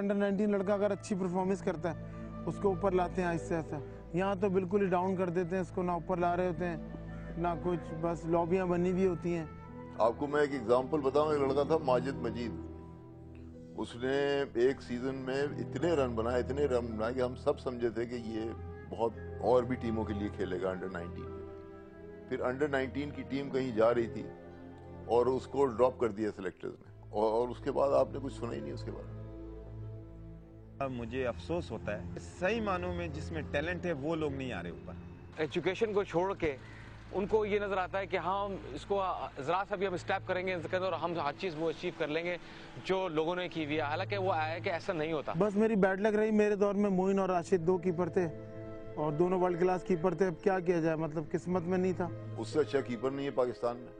Under 19 लड़का अगर अच्छी परफॉर्मेंस करता है उसको ऊपर लाते हैं आहिस्ता आहिस्ता। यहाँ तो बिल्कुल ही डाउन कर देते हैं इसको, ना ऊपर ला रहे होते हैं ना कुछ, बस लॉबियाँ बनी हुई होती हैं। आपको मैं एक एग्जांपल बताऊं, एक लड़का था माजिद मजीद, उसने एक सीजन में इतने रन बनाए कि हम सब समझे थे कि ये बहुत और भी टीमों के लिए खेलेगा अंडर 19 में। फिर अंडर 19 की टीम कहीं जा रही थी और उसको ड्रॉप कर दिया सिलेक्टर्स ने, और उसके बाद आपने कुछ सुना ही नहीं उसके बारे में। मुझे अफसोस होता है, सही मानों में जिसमें टैलेंट है वो लोग नहीं आ रहे ऊपर। एजुकेशन को छोड़ के उनको ये नजर आता है कि हाँ इसको जरा सा भी हम स्टेप करेंगे और हम हर चीज वो अचीव कर लेंगे जो लोगों ने की हुई है। हालांकि वो आया कि ऐसा नहीं होता। बस मेरी बैड लक रही, मेरे दौर में मोइन और राशिद दो कीपर थे और दोनों वर्ल्ड क्लास कीपर थे। अब क्या किया जाए, मतलब किस्मत में नहीं था। उससे अच्छा कीपर नहीं है पाकिस्तान में।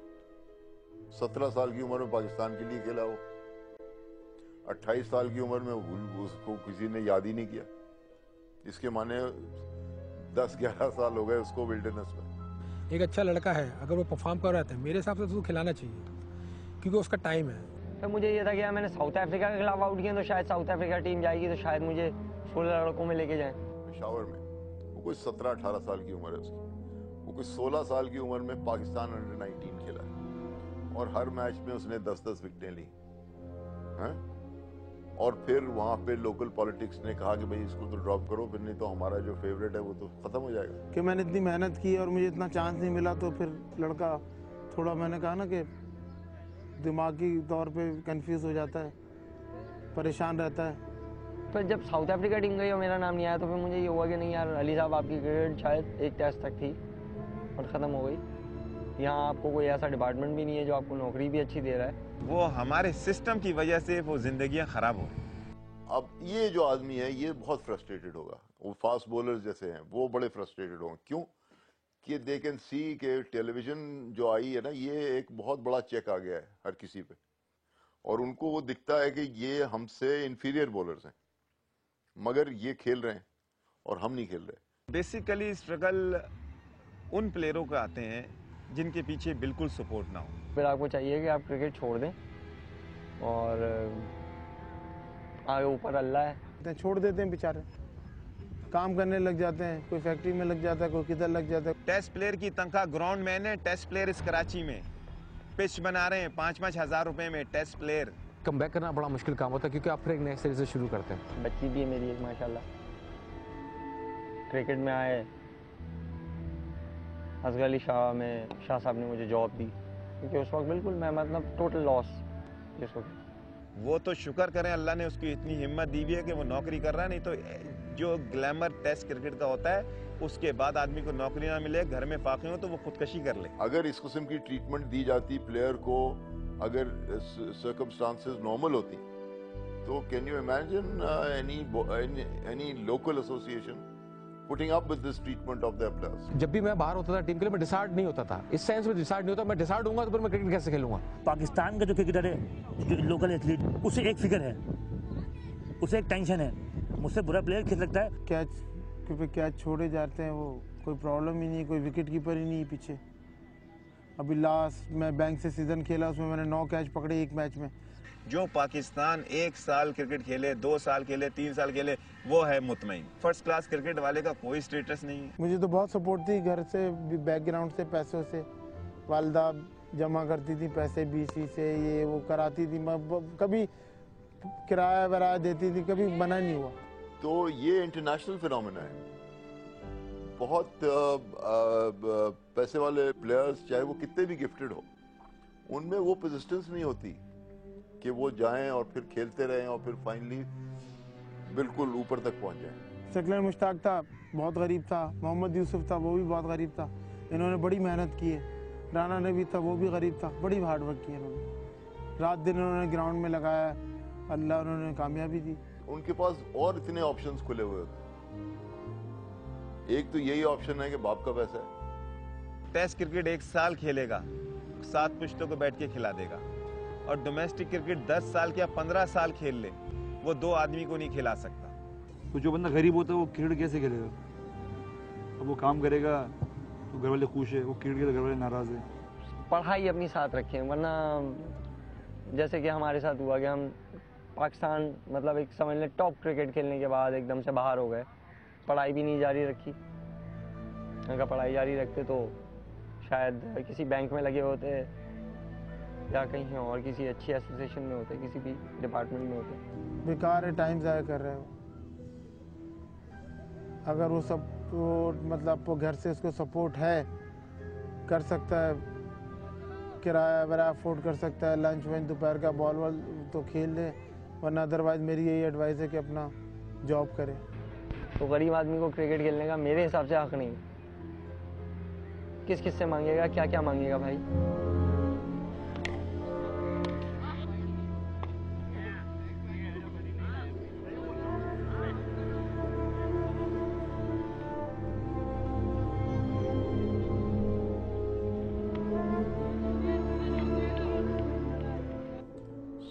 17 साल की उम्र में पाकिस्तान के लिए खेला वो, 28 साल की उम्र में उसको किसी ने याद ही नहीं किया। इसके माने 10-11 साल हो गए उसको विल्डरनेस में। एक अच्छा लड़का है, अगर वो परफॉर्म कर रहा था मेरे हिसाब से तो उसको खिलाना चाहिए, क्योंकि उसका टाइम है। तो मुझे ये था कि मैंने साउथ अफ्रीका के खिलाफ आउट किया तो शायद साउथ अफ्रीका टीम जाएगी तो शायद मुझे 16 लड़कों में लेके जाएं। पेशावर में वो कोई 17-18 साल की उम्र है उसकी, वो कोई 16 साल की उम्र में पाकिस्तान अंडर 19 खेला है और हर मैच में उसने 10-10 विकेटें ली हैं। और फिर वहाँ पे लोकल पॉलिटिक्स ने कहा कि भाई इसको तो ड्रॉप करो, फिर नहीं तो हमारा जो फेवरेट है वो तो खत्म हो जाएगा। कि मैंने इतनी मेहनत की और मुझे इतना चांस नहीं मिला, तो फिर लड़का थोड़ा, मैंने कहा ना कि दिमागी तौर पे कंफ्यूज हो जाता है, परेशान रहता है। पर जब साउथ अफ्रीका टीम गई और मेरा नाम नहीं आया तो फिर मुझे ये हुआ कि नहीं यार अली साहब, आपकी क्रिकेट शायद एक टेस्ट तक थी और ख़त्म हो गई। यहाँ आपको कोई ऐसा डिपार्टमेंट भी नहीं है जो आपको नौकरी भी अच्छी दे रहा है। वो हमारे सिस्टम की वजह से वो जिंदगियां खराब हो रही। अब ये जो आदमी है ये बहुत फ्रस्ट्रेटेड होगा। वो फास्ट बॉलर्स जैसे हैं वो बड़े फ्रस्ट्रेटेड होंगे। क्यों? कि दे कैन सी के टेलीविजन जो आई है ना, ये एक बहुत बड़ा चेक आ गया है हर किसी पे, और उनको वो दिखता है कि ये हमसे इंफीरियर बॉलर्स हैं, मगर ये खेल रहे हैं और हम नहीं खेल रहे। बेसिकली स्ट्रगल उन प्लेयरों को आते हैं जिनके पीछे बिल्कुल सपोर्ट ना हो। फिर आपको चाहिए कि आप क्रिकेट छोड़ दें और आगे ऊपर अल्लाह है। छोड़ देते हैं बेचारे, काम करने लग जाते हैं, कोई फैक्ट्री में लग जाता है, कोई किधर लग जाता है। टेस्ट प्लेयर की तनख्वाह ग्राउंड मैन है, टेस्ट प्लेयर इस कराची में पिच बना रहे हैं 5-5 हज़ार रुपए में। टेस्ट प्लेयर कम बैक करना बड़ा मुश्किल काम होता है क्योंकि आप फिर एक नए सिरे से शुरू करते हैं। बच्ची भी है मेरी एक माशाल्लाह, क्रिकेट में आए। असगर अली शाह में शाह साहब ने मुझे जॉब दी क्योंकि उस वक्त बिल्कुल मैं मतलब टोटल लॉस जिसको। वो तो शुक्र करें अल्लाह ने उसकी इतनी हिम्मत दी हुई है कि वो नौकरी कर रहा है, नहीं तो जो ग्लैमर टेस्ट क्रिकेट का होता है उसके बाद आदमी को नौकरी ना मिले, घर में फाके हो तो वो खुदकशी कर ले। अगर इस किस्म की ट्रीटमेंट दी जाती प्लेयर को, अगर सर्कमस्टांसेस नॉर्मल होती, तो can you imagine any local association putting up with this treatment of their players? जब भी मैं बाहर होता था टीम के लिए, मैं डिसाइड नहीं होता था। इस सेंस में डिसाइड नहीं होता, मैं डिसाइड होऊंगा तो फिर मैं क्रिकेट कैसे खेलूंगा। पाकिस्तान का जो क्रिकेटर है, जो लोकल एथलीट, उसे एक फिक्र है, उसे एक टेंशन है, मुझसे बुरा प्लेयर खेल सकता है। कैच छोड़े जाते हैं, वो कोई प्रॉब्लम ही नहीं, कोई विकेट कीपर ही नहीं पीछे। अभी लास्ट मैं बैंक से सीजन खेला, उसमें मैंने 9 कैच पकड़े एक मैच में। जो पाकिस्तान 1 साल क्रिकेट खेले, 2 साल खेले, 3 साल खेले, वो है मुतमईन। फर्स्ट क्लास क्रिकेट वाले का कोई स्टेटस नहीं है। मुझे तो बहुत सपोर्ट थी घर से, बैकग्राउंड से, पैसों से। वालदा जमा करती थी पैसे BC से, ये वो कराती थी, कभी किराया वराया देती थी, कभी मना नहीं हुआ। तो ये इंटरनेशनल फिनोमेना है। बहुत पैसे वाले प्लेयर्स, चाहे वो कितने भी गिफ्टेड हो, उनमें वो परसिस्टेंस नहीं होती कि वो जाएं और फिर खेलते रहें और फिर फाइनली बिल्कुल ऊपर तक पहुंच जाएं। शक्ल मुश्ताक था, बहुत गरीब था। मोहम्मद यूसुफ था, वो भी बहुत गरीब था। इन्होंने बड़ी मेहनत की है। राना नबी था, वो भी गरीब था। बड़ी हार्ड वर्क की इन्होंने, रात दिन इन्होंने ग्राउंड में लगाया, अल्लाह उन्होंने कामयाबी दी। उनके पास और इतने ऑप्शंस खुले हुए होते। एक तो यही ऑप्शन है कि बाप का पैसा है। टेस्ट क्रिकेट 1 साल खेलेगा, 7 पुश्तों को बैठ के खिला देगा, और डोमेस्टिक क्रिकेट 10 साल या 15 साल खेल ले, वो 2 आदमी को नहीं खिला सकता। तो जो बंदा गरीब होता है वो क्रिकेट कैसे खेलेगा? अब वो काम करेगा तो घर वाले खुश है, वो क्रिकेट के घर वाले नाराज है। पढ़ाई अपनी साथ रखें, वरना जैसे कि हमारे साथ हुआ कि हम पाकिस्तान मतलब एक समझ लें टॉप क्रिकेट खेलने के बाद एकदम से बाहर हो गए, पढ़ाई भी नहीं जारी रखी। अगर पढ़ाई जारी रखते तो शायद किसी बैंक में लगे होते या कहीं और किसी अच्छी एसोसिएशन में होते, किसी भी डिपार्टमेंट में होते। बेकार है, टाइम ज़ाया कर रहे हो। अगर वो सब मतलब वो घर से उसको सपोर्ट है, कर सकता है, किराया वगैरह अफोर्ड कर सकता है, लंच वंच दोपहर का बॉल वॉल तो खेल ले, वरना अदरवाइज मेरी यही एडवाइस है कि अपना जॉब करे। तो गरीब आदमी को क्रिकेट खेलने का मेरे हिसाब से हक नहीं। किस किस से मांगेगा, क्या क्या मांगेगा भाई।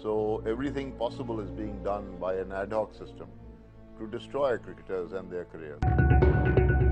So everything possible is being done by an ad hoc system to destroy cricketers and their careers.